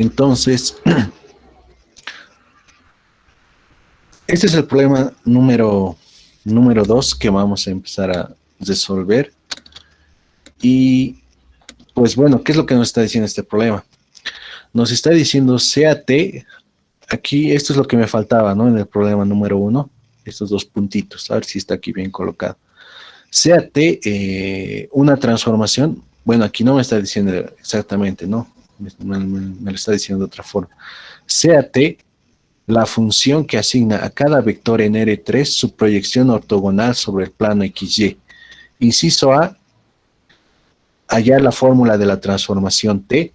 Entonces, este es el problema número 2 que vamos a empezar a resolver. Y pues bueno, ¿qué es lo que nos está diciendo este problema? Nos está diciendo CAT, aquí esto es lo que me faltaba, ¿no? En el problema número 1, estos dos puntitos, a ver si está aquí bien colocado. CAT, una transformación, bueno, aquí no me está diciendo exactamente, ¿no? Me lo está diciendo de otra forma. CAT, la función que asigna a cada vector en R3 su proyección ortogonal sobre el plano XY. Inciso A, hallar la fórmula de la transformación T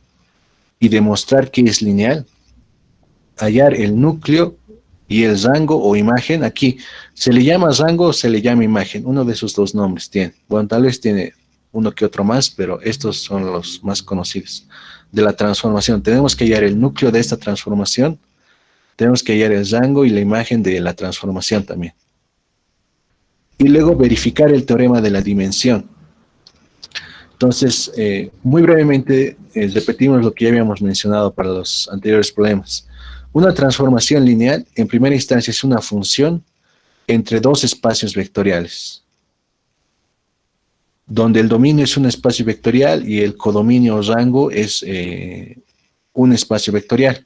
y demostrar que es lineal. Hallar el núcleo y el rango o imagen. Aquí se le llama rango o se le llama imagen. Uno de esos dos nombres tiene. Bueno, tal vez tiene uno que otro más, pero estos son los más conocidos. De la transformación. Tenemos que hallar el núcleo de esta transformación. Tenemos que hallar el rango y la imagen de la transformación también. Y luego verificar el teorema de la dimensión. Entonces, muy brevemente, repetimos lo que ya habíamos mencionado para los anteriores problemas. Una transformación lineal, en primera instancia, es una función entre dos espacios vectoriales, donde el dominio es un espacio vectorial y el codominio o rango es un espacio vectorial.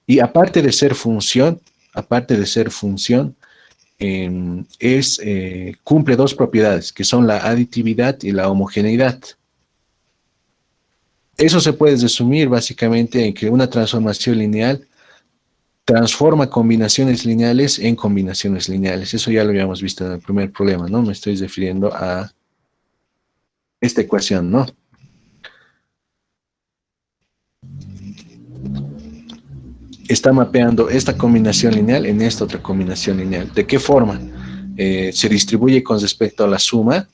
Y aparte de ser función, cumple dos propiedades, que son la aditividad y la homogeneidad. Eso se puede resumir básicamente en que una transformación lineal transforma combinaciones lineales en combinaciones lineales. Eso ya lo habíamos visto en el primer problema, ¿no? Me estoy refiriendo a esta ecuación, ¿no? Está mapeando esta combinación lineal en esta otra combinación lineal. ¿De qué forma? Se distribuye con respecto a la suma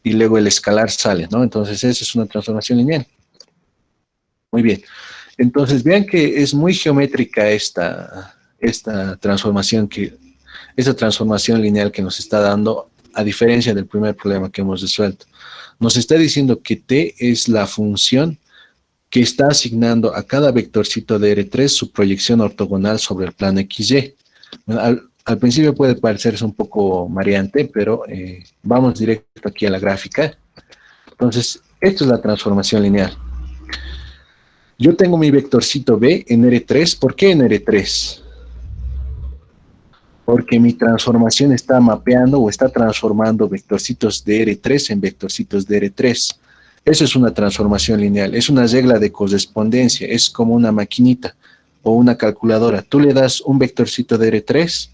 y luego el escalar sale, ¿no? Entonces, esa es una transformación lineal. Muy bien. Entonces, vean que es muy geométrica esta transformación lineal que nos está dando, a diferencia del primer problema que hemos resuelto. Nos está diciendo que T es la función que está asignando a cada vectorcito de R3 su proyección ortogonal sobre el plano XY. Bueno, al principio puede parecerse un poco mareante, pero vamos directo aquí a la gráfica. Entonces, esto es la transformación lineal. Yo tengo mi vectorcito B en R3. ¿Por qué en R3? Porque mi transformación está mapeando o está transformando vectorcitos de R3 en vectorcitos de R3. Eso es una transformación lineal, es una regla de correspondencia, es como una maquinita o una calculadora. Tú le das un vectorcito de R3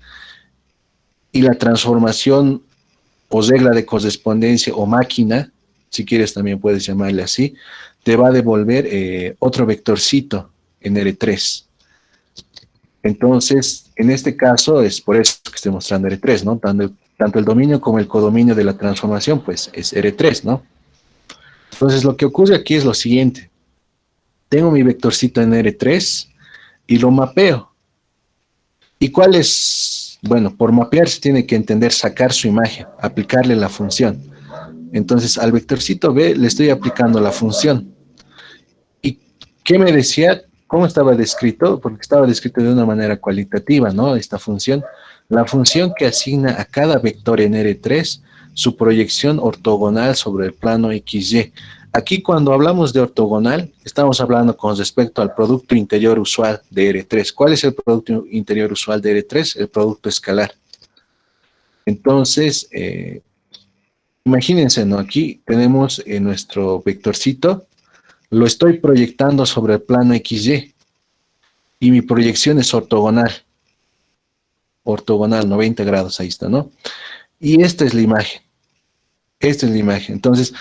y la transformación o regla de correspondencia o máquina, si quieres también puedes llamarle así, te va a devolver otro vectorcito en R3. Entonces, en este caso, es por eso que estoy mostrando R3, ¿no? Tanto el dominio como el codominio de la transformación, pues es R3, ¿no? Entonces, lo que ocurre aquí es lo siguiente. Tengo mi vectorcito en R3 y lo mapeo. ¿Y cuál es? Bueno, por mapear se tiene que entender sacar su imagen, aplicarle la función. Entonces, al vectorcito B le estoy aplicando la función. ¿Y qué me decía? ¿Cómo estaba descrito? Porque estaba descrito de una manera cualitativa, ¿no? Esta función. La función que asigna a cada vector en R3 su proyección ortogonal sobre el plano XY. Aquí cuando hablamos de ortogonal, estamos hablando con respecto al producto interior usual de R3. ¿Cuál es el producto interior usual de R3? El producto escalar. Entonces, imagínense, ¿no? Aquí tenemos nuestro vectorcito, lo estoy proyectando sobre el plano XY y mi proyección es ortogonal. Ortogonal, 90 grados, ahí está, ¿no? Y esta es la imagen. Esta es la imagen. Entonces,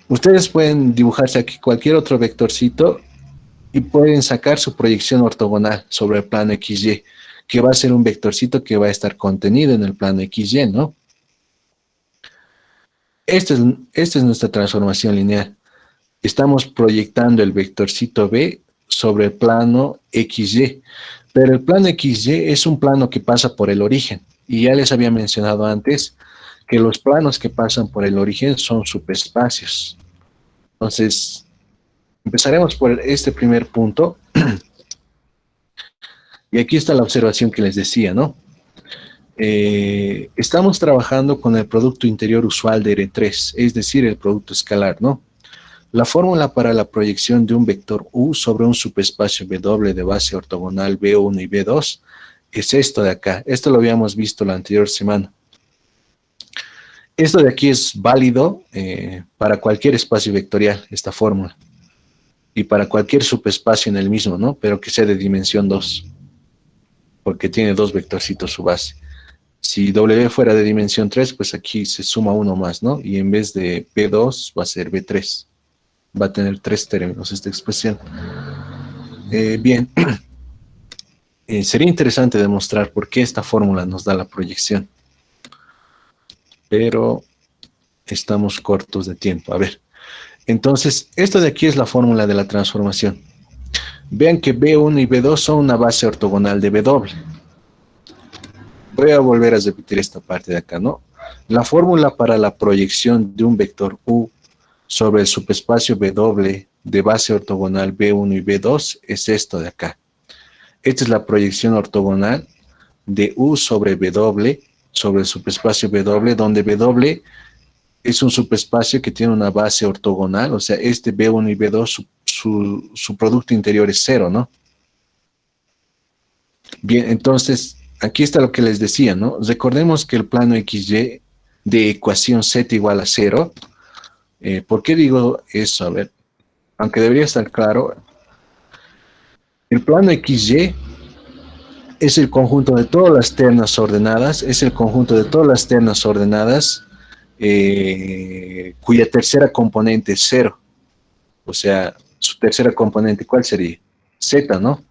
ustedes pueden dibujarse aquí cualquier otro vectorcito y pueden sacar su proyección ortogonal sobre el plano XY, que va a ser un vectorcito que va a estar contenido en el plano XY, ¿no? Esta es nuestra transformación lineal. Estamos proyectando el vectorcito B sobre el plano XY, pero el plano XY es un plano que pasa por el origen, y ya les había mencionado antes que los planos que pasan por el origen son subespacios. Entonces, empezaremos por este primer punto. Y aquí está la observación que les decía, ¿no? Estamos trabajando con el producto interior usual de R3, es decir, el producto escalar, ¿no? La fórmula para la proyección de un vector U sobre un subespacio W de base ortogonal B1 y B2 es esto de acá. Esto lo habíamos visto la anterior semana. Esto de aquí es válido para cualquier espacio vectorial, esta fórmula. Y para cualquier subespacio en el mismo, ¿no? Pero que sea de dimensión 2, porque tiene dos vectorcitos su base. Si W fuera de dimensión 3, pues aquí se suma uno más, ¿no? Y en vez de B2 va a ser B3. Va a tener tres términos esta expresión. Bien, sería interesante demostrar por qué esta fórmula nos da la proyección. Pero estamos cortos de tiempo. A ver, entonces, esto de aquí es la fórmula de la transformación. Vean que B1 y B2 son una base ortogonal de W. Voy a volver a repetir esta parte de acá, ¿no? La fórmula para la proyección de un vector U sobre el subespacio W de base ortogonal B1 y B2 es esto de acá. Esta es la proyección ortogonal de U sobre W sobre el subespacio W, donde W es un subespacio que tiene una base ortogonal, o sea, este B1 y B2, su producto interior es cero, ¿no? Bien, entonces, aquí está lo que les decía, ¿no? Recordemos que el plano XY de ecuación Z igual a 0, ¿por qué digo eso? A ver, aunque debería estar claro, el plano XY es el conjunto de todas las ternas ordenadas, es el conjunto de todas las ternas ordenadas cuya tercera componente es 0. O sea, su tercera componente, ¿cuál sería? Z, ¿no?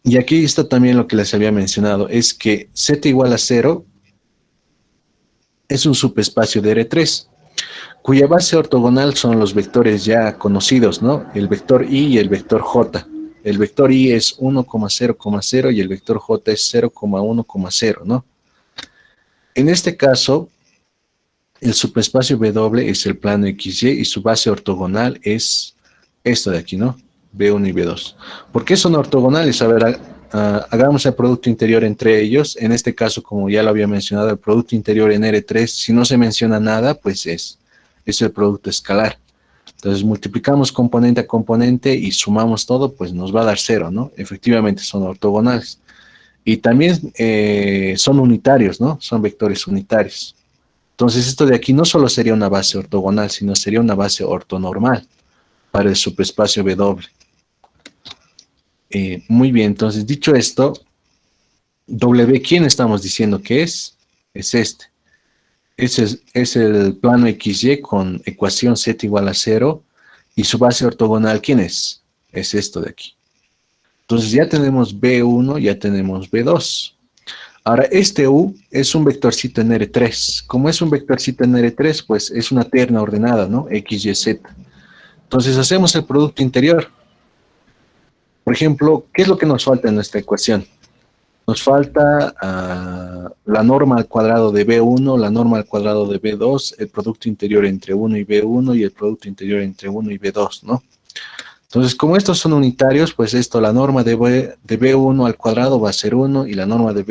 Y aquí está también lo que les había mencionado, es que Z igual a 0 es un subespacio de R3, cuya base ortogonal son los vectores ya conocidos, ¿no? El vector I y el vector J. El vector I es 1,0,0 y el vector J es 0,1,0, ¿no? En este caso, el subespacio W es el plano XY y su base ortogonal es esto de aquí, ¿no? B1 y B2. ¿Por qué son ortogonales? A ver, hagamos el producto interior entre ellos. En este caso, como ya lo había mencionado, el producto interior en R3, si no se menciona nada, pues es el producto escalar. Entonces multiplicamos componente a componente y sumamos todo, pues nos va a dar 0, ¿no? Efectivamente son ortogonales. Y también son unitarios, ¿no? Son vectores unitarios. Entonces esto de aquí no solo sería una base ortogonal, sino sería una base ortonormal para el subespacio W. Muy bien, entonces dicho esto, W, ¿quién estamos diciendo que es? Es este. Ese es el plano XY con ecuación Z igual a 0 y su base ortogonal, ¿quién es? Es esto de aquí. Entonces ya tenemos B1, ya tenemos B2. Ahora, este U es un vectorcito en R3. Como es un vectorcito en R3, pues es una terna ordenada, ¿no? X, Y, Z. Entonces hacemos el producto interior. Por ejemplo, ¿qué es lo que nos falta en nuestra ecuación? Nos falta la norma al cuadrado de B1, la norma al cuadrado de B2, el producto interior entre 1 y B1 y el producto interior entre 1 y B2, ¿no? Entonces, como estos son unitarios, pues esto, la norma de B1 al cuadrado va a ser 1 y la norma de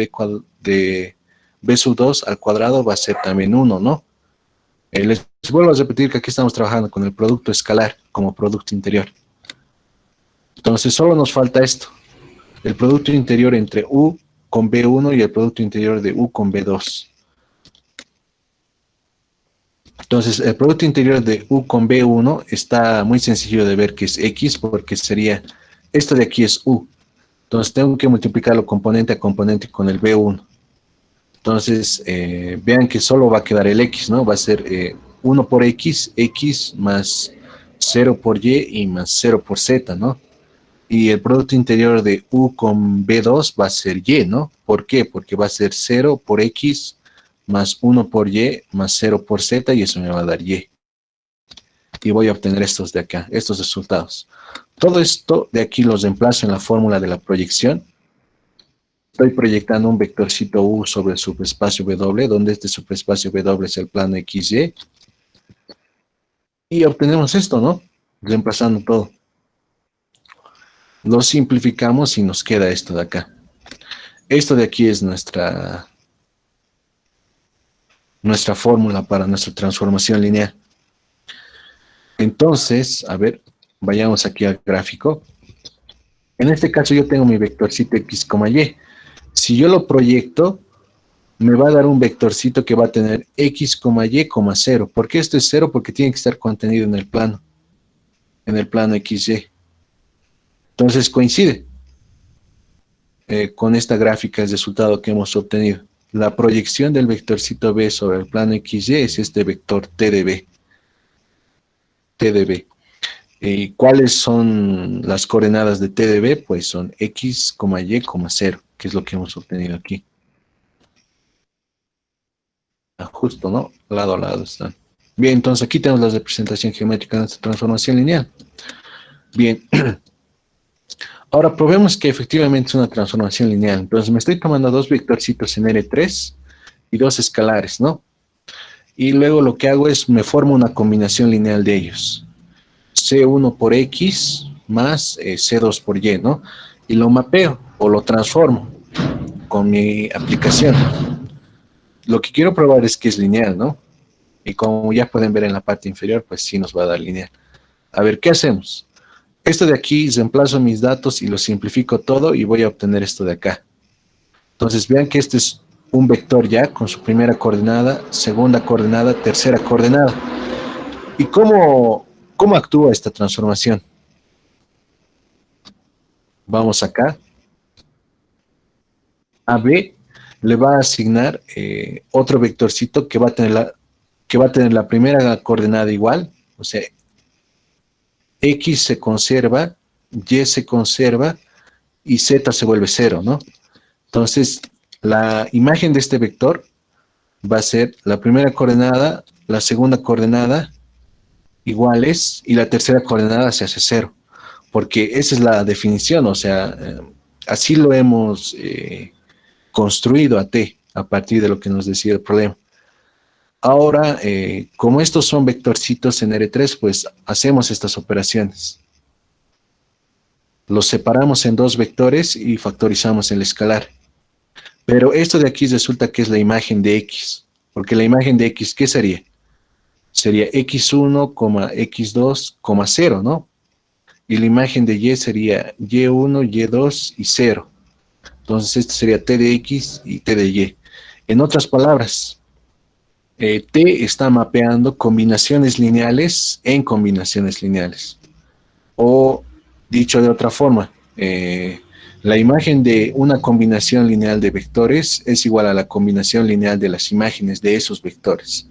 B sub 2 al cuadrado va a ser también 1, ¿no? Les vuelvo a repetir que aquí estamos trabajando con el producto escalar como producto interior. Entonces, solo nos falta esto, el producto interior entre U con B1 y el producto interior de U con B2. Entonces, el producto interior de U con B1 está muy sencillo de ver que es X, porque sería, esto de aquí es U. Entonces, tengo que multiplicarlo componente a componente con el B1. Entonces, vean que solo va a quedar el X, ¿no? Va a ser 1 por X, X más 0 por Y y más 0 por Z, ¿no? Y el producto interior de U con B2 va a ser Y, ¿no? ¿Por qué? Porque va a ser 0 por X más 1 por Y más 0 por Z y eso me va a dar Y. Y voy a obtener estos de acá, estos resultados. Todo esto de aquí los reemplazo en la fórmula de la proyección. Estoy proyectando un vectorcito U sobre el subespacio W, donde este subespacio W es el plano XY. Y obtenemos esto, ¿no? reemplazando todo. Lo simplificamos y nos queda esto de acá. Esto de aquí es nuestra fórmula para nuestra transformación lineal. Entonces, a ver, vayamos aquí al gráfico. En este caso yo tengo mi vectorcito x, y. Si yo lo proyecto, me va a dar un vectorcito que va a tener x, y, 0. ¿Por qué esto es 0? Porque tiene que estar contenido en el plano XY. Entonces coincide con esta gráfica el resultado que hemos obtenido. La proyección del vectorcito b sobre el plano XY es este vector t de b. ¿Cuáles son las coordenadas de t de b? Pues son x, y, 0, que es lo que hemos obtenido aquí. Justo, ¿no? Lado a lado están. Bien, entonces aquí tenemos la representación geométrica de nuestra transformación lineal. Bien. Ahora probemos que efectivamente es una transformación lineal. Entonces me estoy tomando dos vectorcitos en R3 y dos escalares, ¿no? Y luego lo que hago es me formo una combinación lineal de ellos. C1 por X más C2 por Y, ¿no? Y lo mapeo o lo transformo con mi aplicación. Lo que quiero probar es que es lineal, ¿no? Y como ya pueden ver en la parte inferior, pues sí nos va a dar lineal. A ver, ¿qué hacemos? Esto de aquí, reemplazo mis datos y lo simplifico todo y voy a obtener esto de acá. Entonces vean que este es un vector ya con su primera coordenada, segunda coordenada, tercera coordenada. ¿Y cómo actúa esta transformación? Vamos acá. A B le va a asignar otro vectorcito que va a tener la primera coordenada igual, o sea, X se conserva, Y se conserva y Z se vuelve 0, ¿no? Entonces, la imagen de este vector va a ser la primera coordenada, la segunda coordenada iguales y la tercera coordenada se hace 0, porque esa es la definición, o sea, así lo hemos construido a T a partir de lo que nos decía el problema. Ahora, como estos son vectorcitos en R3, pues hacemos estas operaciones. Los separamos en dos vectores y factorizamos el escalar. Pero esto de aquí resulta que es la imagen de X, porque la imagen de X, ¿qué sería? Sería X1, X2, 0, ¿no? Y la imagen de Y sería Y1, Y2 y 0. Entonces este sería T de X y T de Y. En otras palabras, T está mapeando combinaciones lineales en combinaciones lineales. O, dicho de otra forma, la imagen de una combinación lineal de vectores es igual a la combinación lineal de las imágenes de esos vectores.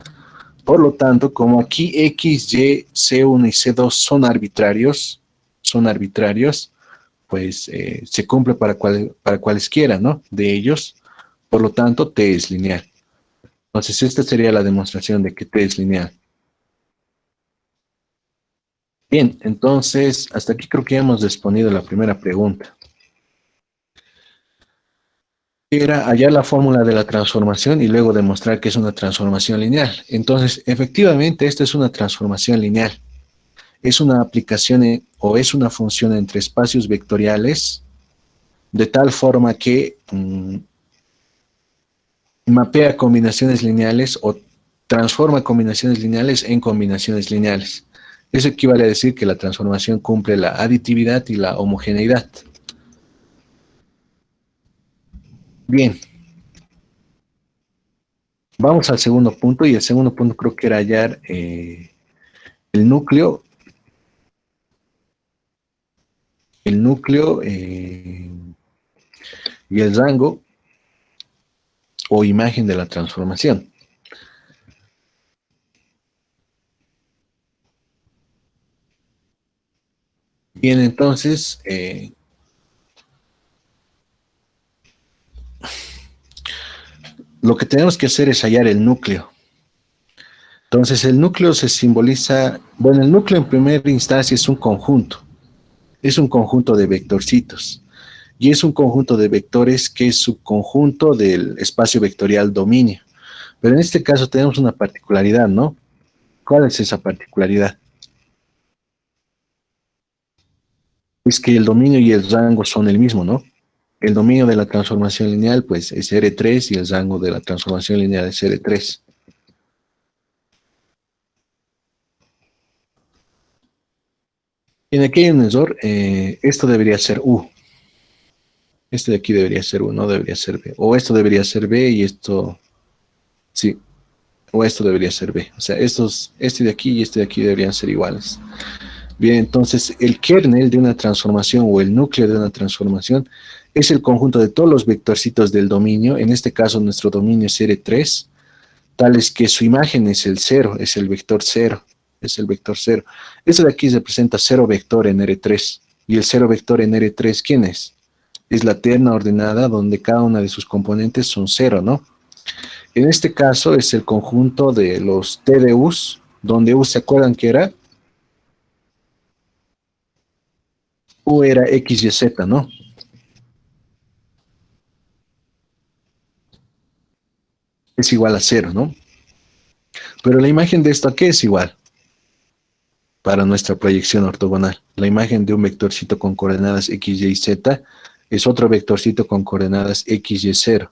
Por lo tanto, como aquí X, Y, C1 y C2 son arbitrarios, pues se cumple para cualesquiera, ¿no? De ellos. Por lo tanto, T es lineal. Entonces, esta sería la demostración de que T es lineal. Bien, entonces, hasta aquí creo que ya hemos respondido la primera pregunta. Era hallar la fórmula de la transformación y luego demostrar que es una transformación lineal. Entonces, efectivamente, esta es una transformación lineal. Es una aplicación o es una función entre espacios vectoriales de tal forma que mapea combinaciones lineales o transforma combinaciones lineales en combinaciones lineales. Eso equivale a decir que la transformación cumple la aditividad y la homogeneidad. Bien, vamos al segundo punto, y el segundo punto creo que era hallar el núcleo y el rango o imagen de la transformación. Bien, entonces, lo que tenemos que hacer es hallar el núcleo. Entonces, el núcleo se simboliza, bueno, el núcleo en primera instancia es un conjunto de vectorcitos, y es un conjunto de vectores que es subconjunto del espacio vectorial dominio. Pero en este caso tenemos una particularidad, ¿no? ¿Cuál es esa particularidad? Es que el dominio y el rango son el mismo, ¿no? El dominio de la transformación lineal, pues, es R3 y el rango de la transformación lineal es R3. Y aquí hay un error. Esto debería ser U. Este de aquí debería ser U, no debería ser B. O esto debería ser B y esto, sí, o esto debería ser B. O sea, este de aquí y este de aquí deberían ser iguales. Bien, entonces el kernel de una transformación o el núcleo de una transformación es el conjunto de todos los vectorcitos del dominio. En este caso, nuestro dominio es R3, tales que su imagen es el cero, es el vector cero, es el vector cero. Este de aquí representa cero vector en R3. Y el cero vector en R3, ¿quién es? Es la terna ordenada donde cada una de sus componentes son cero, ¿no? En este caso es el conjunto de los TDUs, donde U, ¿se acuerdan que era? U era X, Y, Z, ¿no? Es igual a cero, ¿no? Pero la imagen de esto, ¿a qué es igual? Para nuestra proyección ortogonal. La imagen de un vectorcito con coordenadas X, Y, Z es otro vectorcito con coordenadas X, Y, 0.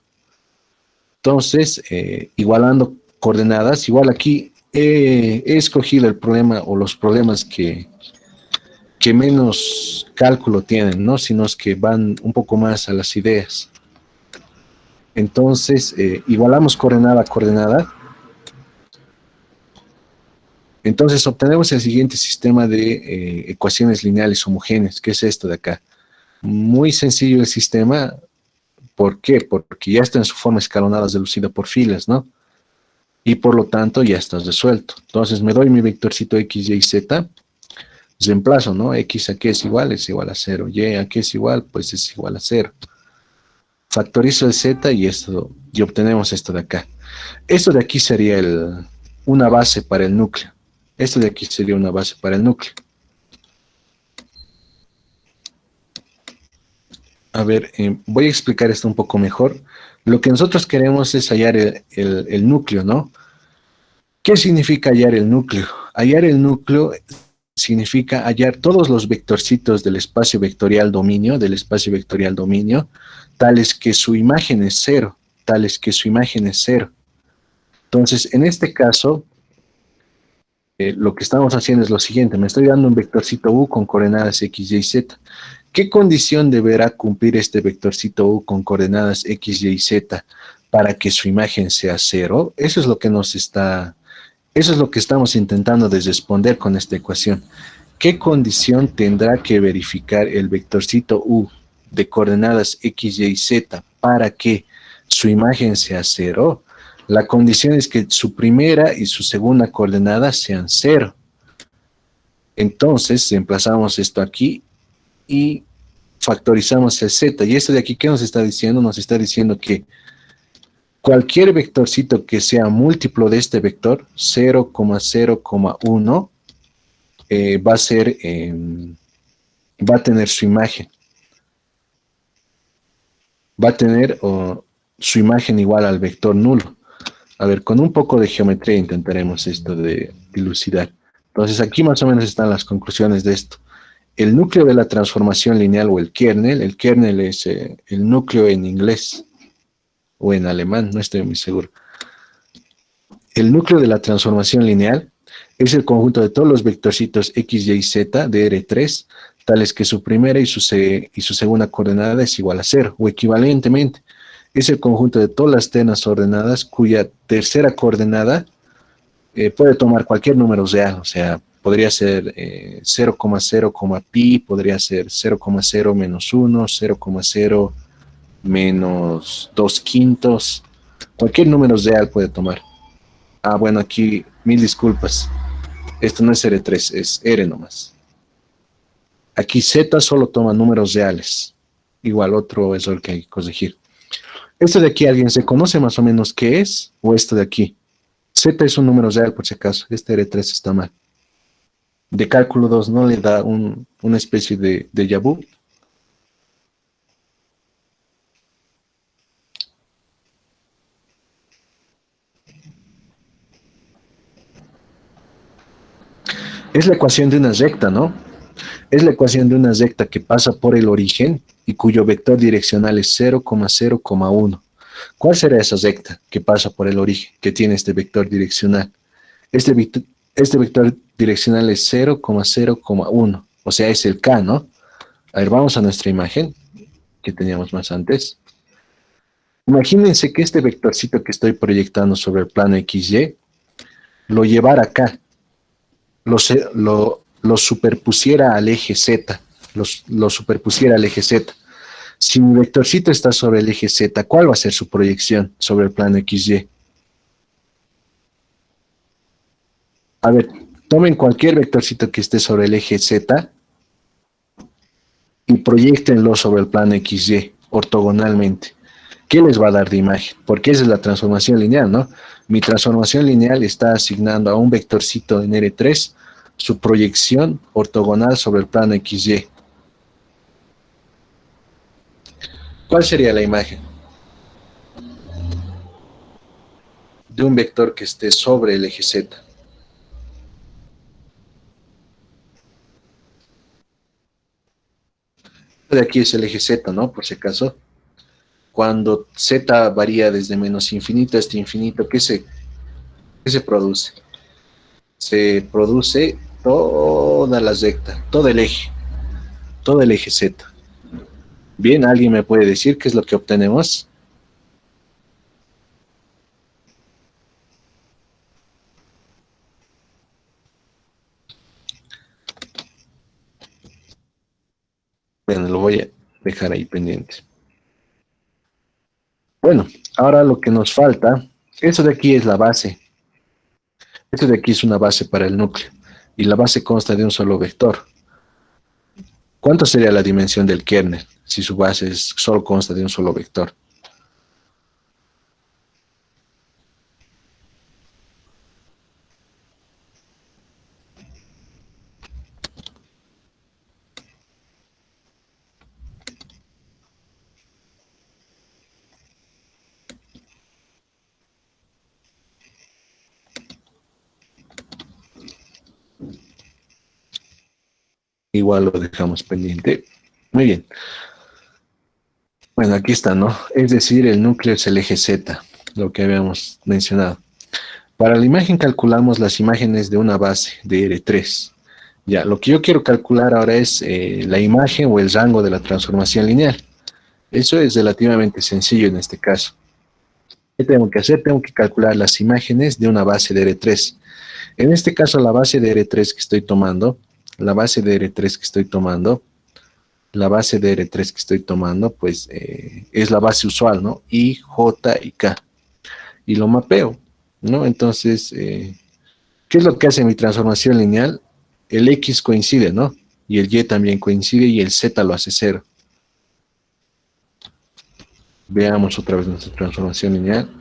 Entonces, igualando coordenadas, igual aquí he escogido el problema o los problemas que menos cálculo tienen, ¿no? Sino que van un poco más a las ideas. Entonces, igualamos coordenada a coordenada. Entonces, obtenemos el siguiente sistema de ecuaciones lineales homogéneas, que es esto de acá. Muy sencillo el sistema. ¿Por qué? Porque ya está en su forma escalonada deducida por filas, ¿no? Y por lo tanto ya está resuelto. Entonces me doy mi vectorcito X, Y, Z, reemplazo, ¿no? X a qué es igual a cero. Y a qué es igual, pues es igual a cero. Factorizo el Z y esto, y obtenemos esto de acá. Esto de aquí sería una base para el núcleo. Esto de aquí sería una base para el núcleo. A ver, voy a explicar esto un poco mejor. Lo que nosotros queremos es hallar el núcleo, ¿no? ¿Qué significa hallar el núcleo? Hallar el núcleo significa hallar todos los vectorcitos del espacio vectorial dominio, tales que su imagen es cero, tales que su imagen es cero. Entonces, en este caso, lo que estamos haciendo es lo siguiente, me estoy dando un vectorcito U con coordenadas X, Y, Z. ¿Qué condición deberá cumplir este vectorcito U con coordenadas X, Y, Z para que su imagen sea cero? Eso es lo que estamos intentando de responder con esta ecuación. ¿Qué condición tendrá que verificar el vectorcito U de coordenadas X, Y, Z para que su imagen sea cero? La condición es que su primera y su segunda coordenada sean cero. Entonces, reemplazamos esto aquí y factorizamos el Z. Y esto de aquí, ¿qué nos está diciendo? Nos está diciendo que cualquier vectorcito que sea múltiplo de este vector, 0,0,1, va a ser, va a tener su imagen. Va a tener su imagen igual al vector nulo. A ver, con un poco de geometría intentaremos esto de dilucidar. Entonces aquí más o menos están las conclusiones de esto. El núcleo de la transformación lineal o el kernel es el núcleo en inglés o en alemán, no estoy muy seguro. El núcleo de la transformación lineal es el conjunto de todos los vectorcitos X, Y, Z de R3, tales que su primera y su segunda coordenada es igual a cero, o equivalentemente. Es el conjunto de todas las ternas ordenadas cuya tercera coordenada puede tomar cualquier número real, o sea, podría ser 0,0, pi, podría ser 0,0 menos 1, 0,0 menos 2 quintos, cualquier número real puede tomar. Ah, bueno, aquí mil disculpas. Esto no es R3, es R nomás. Aquí Z solo toma números reales. Igual otro error que hay que corregir. Esto de aquí, ¿alguien se conoce más o menos qué es? ¿O esto de aquí? Z es un número real, por si acaso. Este R3 está mal. De cálculo 2 no le da una especie de déjà vu. Es la ecuación de una recta, ¿no? Es la ecuación de una recta que pasa por el origen y cuyo vector direccional es 0,0,1. ¿Cuál será esa recta que pasa por el origen, que tiene este vector direccional? Este, este vector direccional es 0,0,1, o sea, es el K, ¿no? A ver, vamos a nuestra imagen que teníamos más antes. Imagínense que este vectorcito que estoy proyectando sobre el plano XY, lo llevara acá, lo superpusiera al eje Z, lo superpusiera al eje Z. Si mi vectorcito está sobre el eje Z, ¿cuál va a ser su proyección sobre el plano XY? A ver, tomen cualquier vectorcito que esté sobre el eje Z y proyectenlo sobre el plano XY ortogonalmente. ¿Qué les va a dar de imagen? Porque esa es la transformación lineal, ¿no? Mi transformación lineal está asignando a un vectorcito en R3 su proyección ortogonal sobre el plano XY. ¿Cuál sería la imagen de un vector que esté sobre el eje Z? De aquí es el eje Z, ¿no? Por si acaso. Cuando Z varía desde menos infinito hasta infinito, qué se produce? Se produce toda la recta, todo el eje Z. Bien, ¿alguien me puede decir qué es lo que obtenemos? Bueno, lo voy a dejar ahí pendiente. Bueno, ahora lo que nos falta, eso de aquí es la base. Esto de aquí es una base para el núcleo. Y la base consta de un solo vector. ¿Cuánto sería la dimensión del kernel si su base solo consta de un solo vector? Igual lo dejamos pendiente. Muy bien. Bueno, aquí está, ¿no? Es decir, el núcleo es el eje Z, lo que habíamos mencionado. Para la imagen calculamos las imágenes de una base de R3. Ya, lo que yo quiero calcular ahora es la imagen o el rango de la transformación lineal. Eso es relativamente sencillo en este caso. ¿Qué tengo que hacer? Tengo que calcular las imágenes de una base de R3. En este caso, la base de R3 que estoy tomando, la base de R3 que estoy tomando, la base de R3 que estoy tomando, pues es la base usual, ¿no? I, J y K. Y lo mapeo, ¿no? Entonces, ¿qué es lo que hace mi transformación lineal? El X coincide, ¿no? Y el Y también coincide y el Z lo hace cero. Veamos otra vez nuestra transformación lineal.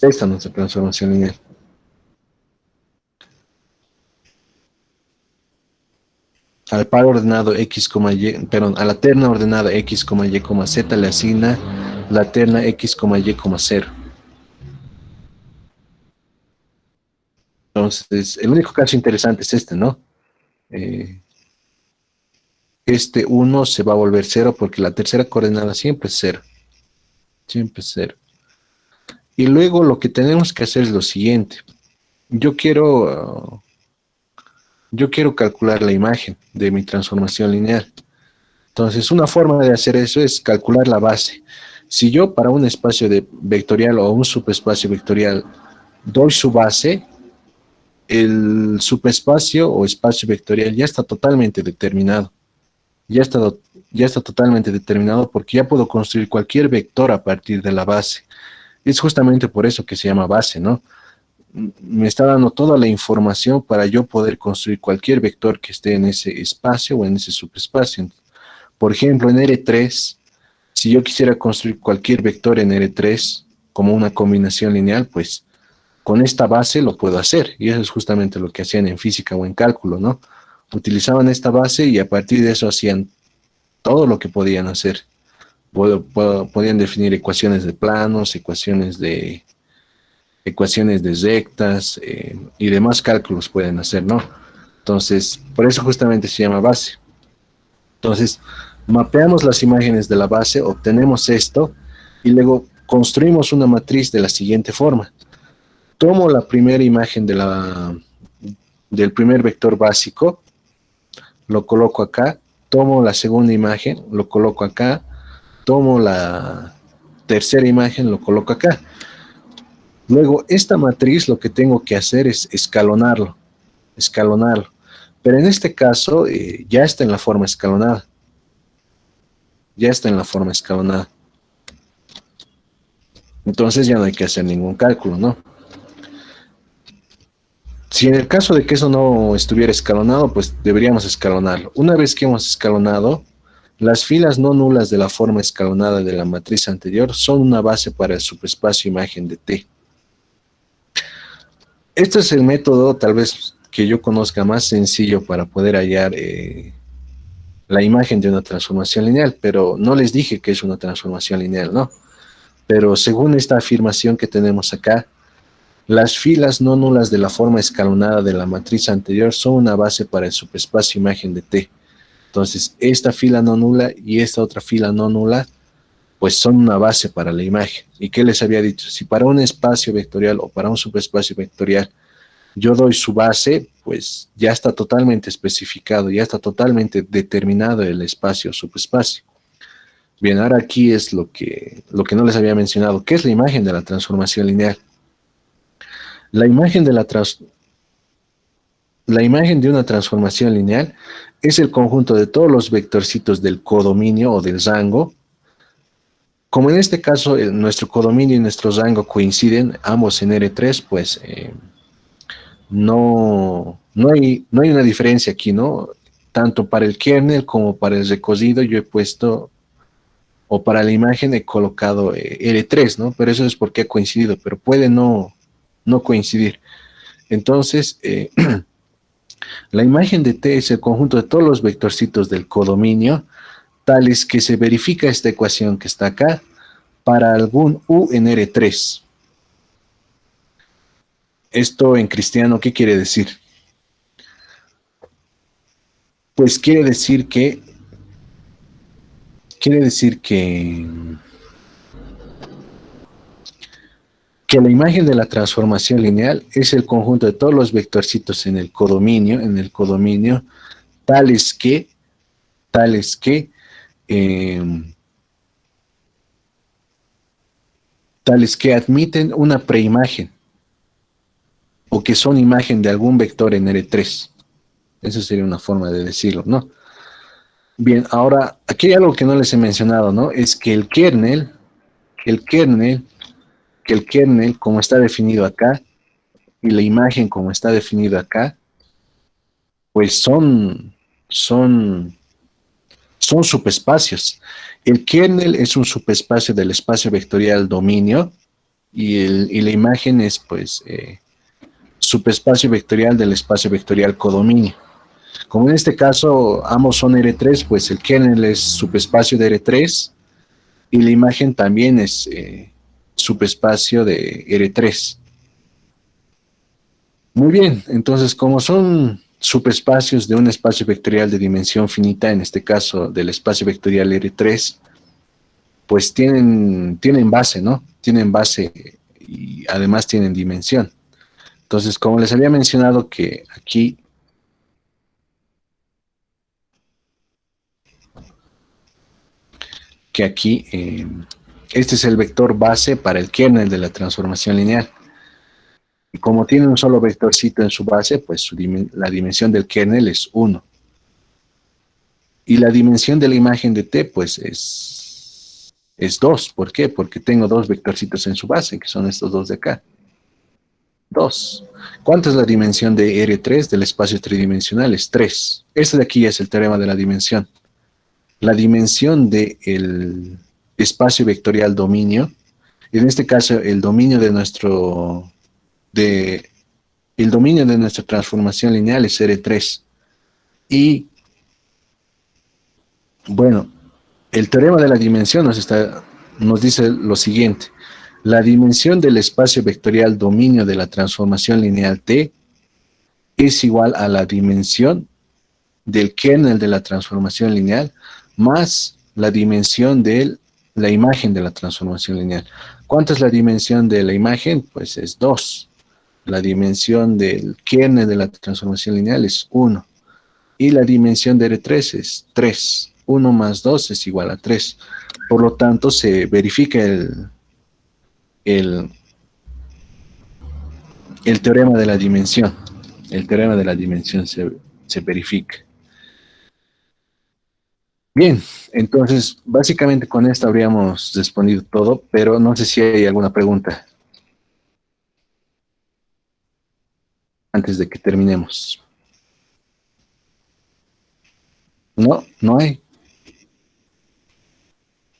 Esta es nuestra transformación lineal. Al par ordenado x, y, perdón, a la terna ordenada x, y, z le asigna la terna x, y, 0. Entonces, el único caso interesante es este, ¿no? Este 1 se va a volver 0 porque la tercera coordenada siempre es 0. Siempre es 0. Y luego lo que tenemos que hacer es lo siguiente. Yo quiero, yo quiero calcular la imagen de mi transformación lineal. Entonces, una forma de hacer eso es calcular la base. Si yo para un espacio vectorial o un subespacio vectorial doy su base, el subespacio o espacio vectorial ya está totalmente determinado. Ya está totalmente determinado porque ya puedo construir cualquier vector a partir de la base. Es justamente por eso que se llama base, ¿no? Me está dando toda la información para yo poder construir cualquier vector que esté en ese espacio o en ese subespacio. Por ejemplo, en R3, si yo quisiera construir cualquier vector en R3 como una combinación lineal, pues con esta base lo puedo hacer. Y eso es justamente lo que hacían en física o en cálculo, ¿no? Utilizaban esta base y a partir de eso hacían todo lo que podían hacer. Podían definir ecuaciones de planos, ecuaciones de rectas y demás cálculos pueden hacer, ¿no? Entonces, por eso justamente se llama base. Entonces, mapeamos las imágenes de la base, obtenemos esto y luego construimos una matriz de la siguiente forma. Tomo la primera imagen del primer vector básico, lo coloco acá, tomo la segunda imagen, lo coloco acá, tomo la tercera imagen, lo coloco acá. Luego, esta matriz lo que tengo que hacer es escalonarlo. Pero en este caso ya está en la forma escalonada. Ya está en la forma escalonada. Entonces ya no hay que hacer ningún cálculo, ¿no? Si en el caso de que eso no estuviera escalonado, pues deberíamos escalonarlo. Una vez que hemos escalonado, las filas no nulas de la forma escalonada de la matriz anterior son una base para el subespacio imagen de T. Este es el método, tal vez, que yo conozca más sencillo para poder hallar la imagen de una transformación lineal, pero no les dije que es una transformación lineal, ¿no? Pero según esta afirmación que tenemos acá, las filas no nulas de la forma escalonada de la matriz anterior son una base para el subespacio imagen de T. Entonces, esta fila no nula y esta otra fila no nula, pues son una base para la imagen. ¿Y qué les había dicho? Si para un espacio vectorial o para un subespacio vectorial yo doy su base, pues ya está totalmente especificado, ya está totalmente determinado el espacio subespacio. Bien, ahora aquí es lo que no les había mencionado. ¿Qué es la imagen de la transformación lineal? La imagen de una transformación lineal es el conjunto de todos los vectorcitos del codominio o del rango. Como en este caso nuestro codominio y nuestro rango coinciden, ambos en R3, pues no hay una diferencia aquí, ¿no? Tanto para el kernel como para el recorrido yo he puesto, o para la imagen he colocado R3, ¿no? Pero eso es porque ha coincidido, pero puede no coincidir. Entonces, la imagen de T es el conjunto de todos los vectorcitos del codominio, tales que se verifica esta ecuación que está acá para algún U en R3. Esto en cristiano, ¿qué quiere decir? Pues quiere decir que la imagen de la transformación lineal es el conjunto de todos los vectorcitos en el codominio, tales que admiten una preimagen o que son imagen de algún vector en R3. Esa sería una forma de decirlo, ¿no? Bien, ahora, aquí hay algo que no les he mencionado, ¿no? Es que el kernel, como está definido acá, y la imagen como está definido acá, pues son subespacios. El kernel es un subespacio del espacio vectorial dominio, y la imagen es, pues, subespacio vectorial del espacio vectorial codominio. Como en este caso ambos son R3, pues el kernel es subespacio de R3 y la imagen también es subespacio de R3. Muy bien, entonces como son subespacios de un espacio vectorial de dimensión finita, en este caso del espacio vectorial R3, pues tienen base, ¿no? Tienen base y además tienen dimensión. Entonces, como les había mencionado que aquí este es el vector base para el kernel de la transformación lineal. Y como tiene un solo vectorcito en su base, pues la dimensión del kernel es 1. Y la dimensión de la imagen de T, pues es 2. ¿Por qué? Porque tengo dos vectorcitos en su base, que son estos dos de acá. 2. ¿Cuánto es la dimensión de R3 del espacio tridimensional? Es 3. Este de aquí es el teorema de la dimensión. La dimensión del espacio vectorial dominio, en este caso el dominio de nuestra transformación lineal es R3. Y bueno, el teorema de la dimensión nos dice lo siguiente: la dimensión del espacio vectorial dominio de la transformación lineal T es igual a la dimensión del kernel de la transformación lineal más la dimensión de la imagen de la transformación lineal. ¿Cuánto es la dimensión de la imagen? Pues es 2. La dimensión del kernel de la transformación lineal es 1. Y la dimensión de R3 es 3. 1 más 2 es igual a 3. Por lo tanto, se verifica el, el teorema de la dimensión. El teorema de la dimensión se verifica. Bien, entonces básicamente con esto habríamos respondido todo, pero no sé si hay alguna pregunta antes de que terminemos. No, no hay.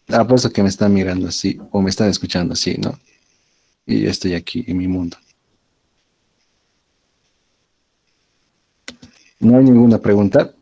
Apuesto que me están mirando así o me están escuchando así, ¿no? Y yo estoy aquí en mi mundo. No hay ninguna pregunta.